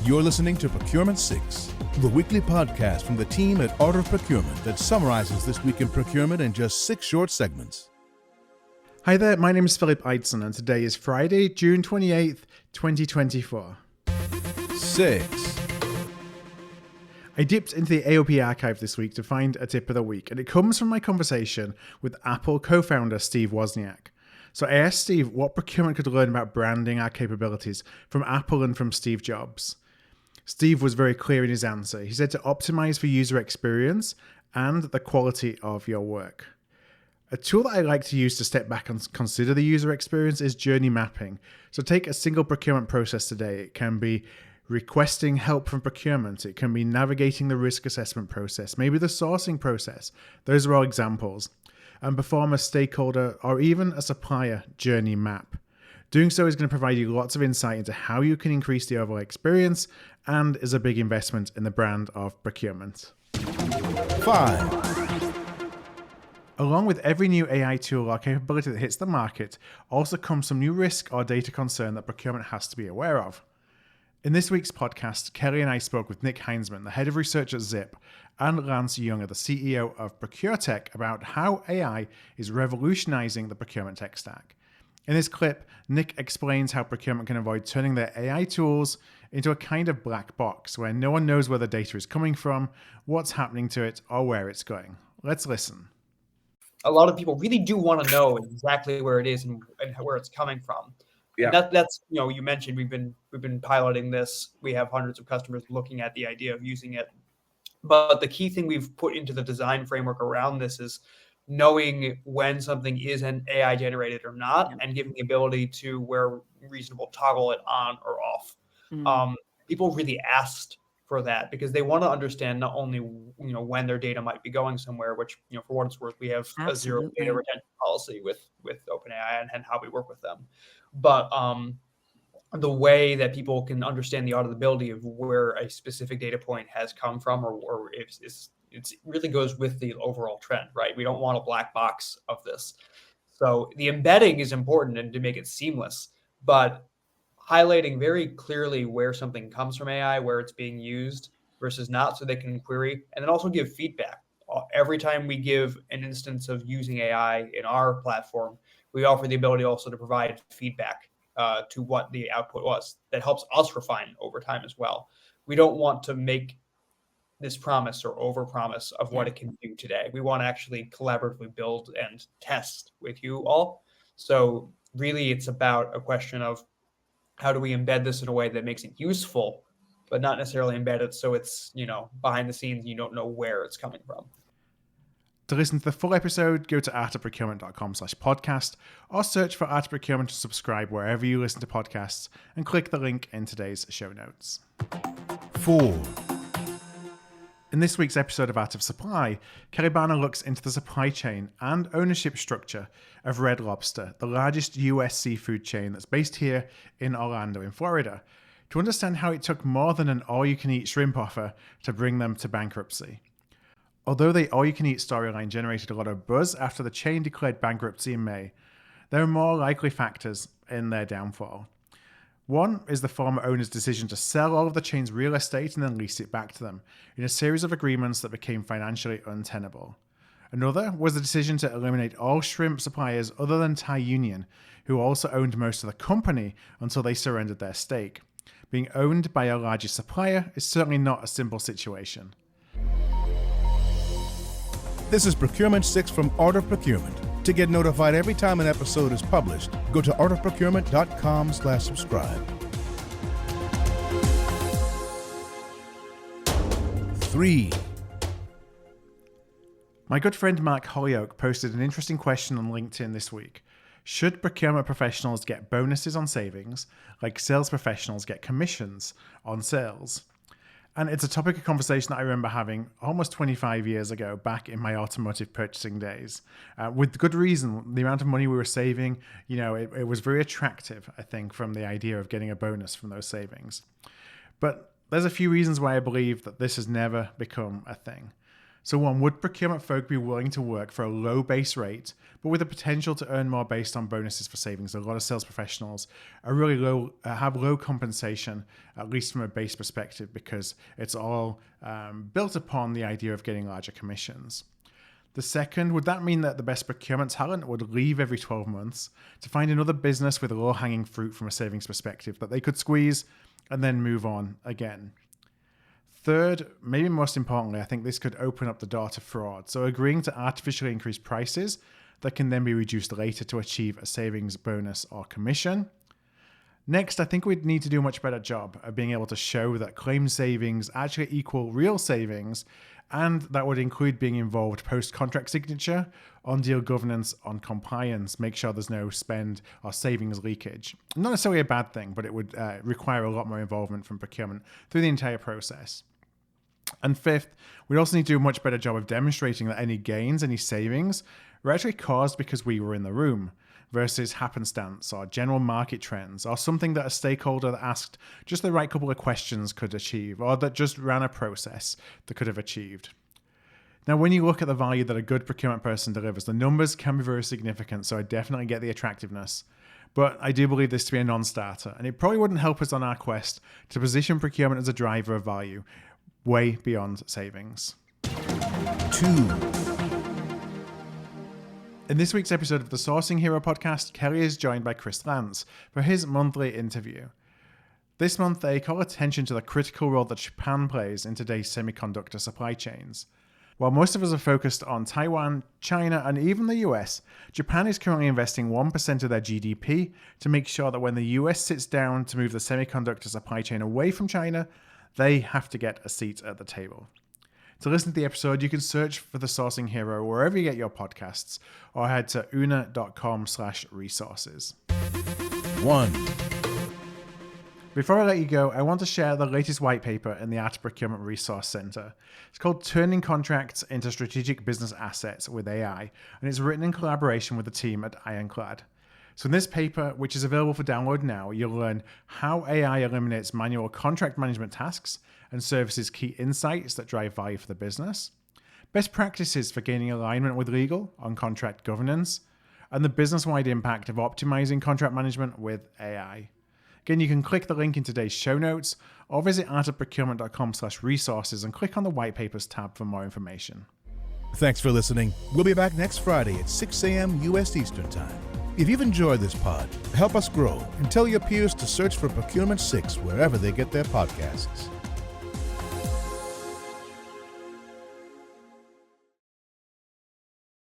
You're listening to Procurement 6, the weekly podcast from the team at Art of Procurement that summarizes this week in procurement in just 6 short segments. Hi there, my name is Philip Eitzen, and today is Friday, June 28th, 2024. 6. I dipped into the AOP archive this week to find a tip of the week, and it comes from my conversation with Apple co-founder Steve Wozniak. So I asked Steve what procurement could learn about branding our capabilities from Apple and from Steve Jobs. Steve was very clear in his answer. He said to optimize for user experience and the quality of your work. A tool that I like to use to step back and consider the user experience is journey mapping. So take a single procurement process today. It can be requesting help from procurement. It can be navigating the risk assessment process, maybe the sourcing process. Those are all examples. And perform a stakeholder or even a supplier journey map. Doing so is going to provide you lots of insight into how you can increase the overall experience and is a big investment in the brand of procurement. 5. Along with every new AI tool or capability that hits the market, also comes some new risk or data concern that procurement has to be aware of. In this week's podcast, Kelly and I spoke with Nick Heinzman, the head of research at Zip, and Lance Younger, the CEO of ProcureTech, about how AI is revolutionizing the procurement tech stack. In this clip, Nick explains how procurement can avoid turning their AI tools into a kind of black box where no one knows where the data is coming from, what's happening to it, or where it's going. Let's listen. A lot of people really do want to know exactly where it is and where it's coming from. Yeah. And that's you mentioned we've been piloting this. We have hundreds of customers looking at the idea of using it. But the key thing we've put into the design framework around this is knowing when something is an AI generated or not, and giving the ability to, where reasonable, toggle it on or off. People really asked for that because they want to understand not only when their data might be going somewhere, which for what it's worth, we have a zero data retention policy with OpenAI and how we work with them, but the way that people can understand the auditability of where a specific data point has come from, or if it really goes with the overall trend, right? We don't want a black box of this. So the embedding is important and to make it seamless, but highlighting very clearly where something comes from AI, where it's being used versus not, so they can query, and then also give feedback. Every time we give an instance of using AI in our platform, we offer the ability also to provide feedback to what the output was. That helps us refine over time as well. We don't want to make this promise or overpromise of what it can do today. We want to actually collaboratively build and test with you all. So really it's about a question of how do we embed this in a way that makes it useful, but not necessarily embed it so it's, behind the scenes, you don't know where it's coming from. To listen to the full episode, go to artofprocurement.com/podcast or search for Art of Procurement to subscribe wherever you listen to podcasts and click the link in today's show notes. 4. In this week's episode of Art of Supply, Kelly Barner looks into the supply chain and ownership structure of Red Lobster, the largest US seafood chain that's based here in Orlando in Florida, to understand how it took more than an all-you-can-eat shrimp offer to bring them to bankruptcy. Although the all-you-can-eat storyline generated a lot of buzz after the chain declared bankruptcy in May, there are more likely factors in their downfall. One is the former owner's decision to sell all of the chain's real estate and then lease it back to them in a series of agreements that became financially untenable. Another was the decision to eliminate all shrimp suppliers other than Thai Union, who also owned most of the company until they surrendered their stake. Being owned by your largest supplier is certainly not a simple situation. This is Procurement 6 from Art of Procurement. To get notified every time an episode is published, go to artofprocurement.com/subscribe. 3. My good friend Mark Hollyoak posted an interesting question on LinkedIn this week. Should procurement professionals get bonuses on savings, like sales professionals get commissions on sales? And it's a topic of conversation that I remember having almost 25 years ago, back in my automotive purchasing days. With good reason, the amount of money we were saving, it was very attractive, I think, from the idea of getting a bonus from those savings. But there's a few reasons why I believe that this has never become a thing. So one, would procurement folk be willing to work for a low base rate, but with the potential to earn more based on bonuses for savings? A lot of sales professionals are really low, have low compensation, at least from a base perspective, because it's all built upon the idea of getting larger commissions. The second, would that mean that the best procurement talent would leave every 12 months to find another business with low-hanging fruit from a savings perspective that they could squeeze and then move on again? Third, maybe most importantly, I think this could open up the door to fraud. So agreeing to artificially increase prices that can then be reduced later to achieve a savings bonus or commission. Next, I think we'd need to do a much better job of being able to show that claimed savings actually equal real savings, and that would include being involved post-contract signature, on deal governance, on compliance, make sure there's no spend or savings leakage. Not necessarily a bad thing, but it would require a lot more involvement from procurement through the entire process. And fifth, we'd also need to do a much better job of demonstrating that any gains, any savings, were actually caused because we were in the room, versus happenstance or general market trends, or something that a stakeholder that asked just the right couple of questions could achieve, or that just ran a process that could have achieved. Now, when you look at the value that a good procurement person delivers, the numbers can be very significant, so I definitely get the attractiveness. But I do believe this to be a non-starter, and it probably wouldn't help us on our quest to position procurement as a driver of value, way beyond savings. 2. In this week's episode of the Sourcing Hero podcast, Kelly is joined by Chris Lance for his monthly interview. This month, they call attention to the critical role that Japan plays in today's semiconductor supply chains. While most of us are focused on Taiwan, China, and even the US, Japan is currently investing 1% of their GDP to make sure that when the US sits down to move the semiconductor supply chain away from China, they have to get a seat at the table. To listen to the episode, you can search for The Sourcing Hero wherever you get your podcasts, or head to una.com/resources. 1. Before I let you go, I want to share the latest white paper in the Art of Procurement Resource Center. It's called Turning Contracts into Strategic Business Assets with AI, and it's written in collaboration with the team at Ironclad. So in this paper, which is available for download now, you'll learn how AI eliminates manual contract management tasks and services key insights that drive value for the business, best practices for gaining alignment with legal on contract governance, and the business-wide impact of optimizing contract management with AI. Again, you can click the link in today's show notes or visit artofprocurement.com/resources and click on the white papers tab for more information. Thanks for listening. We'll be back next Friday at 6 a.m. U.S. Eastern Time. If you've enjoyed this pod, help us grow and tell your peers to search for Procurement 6 wherever they get their podcasts.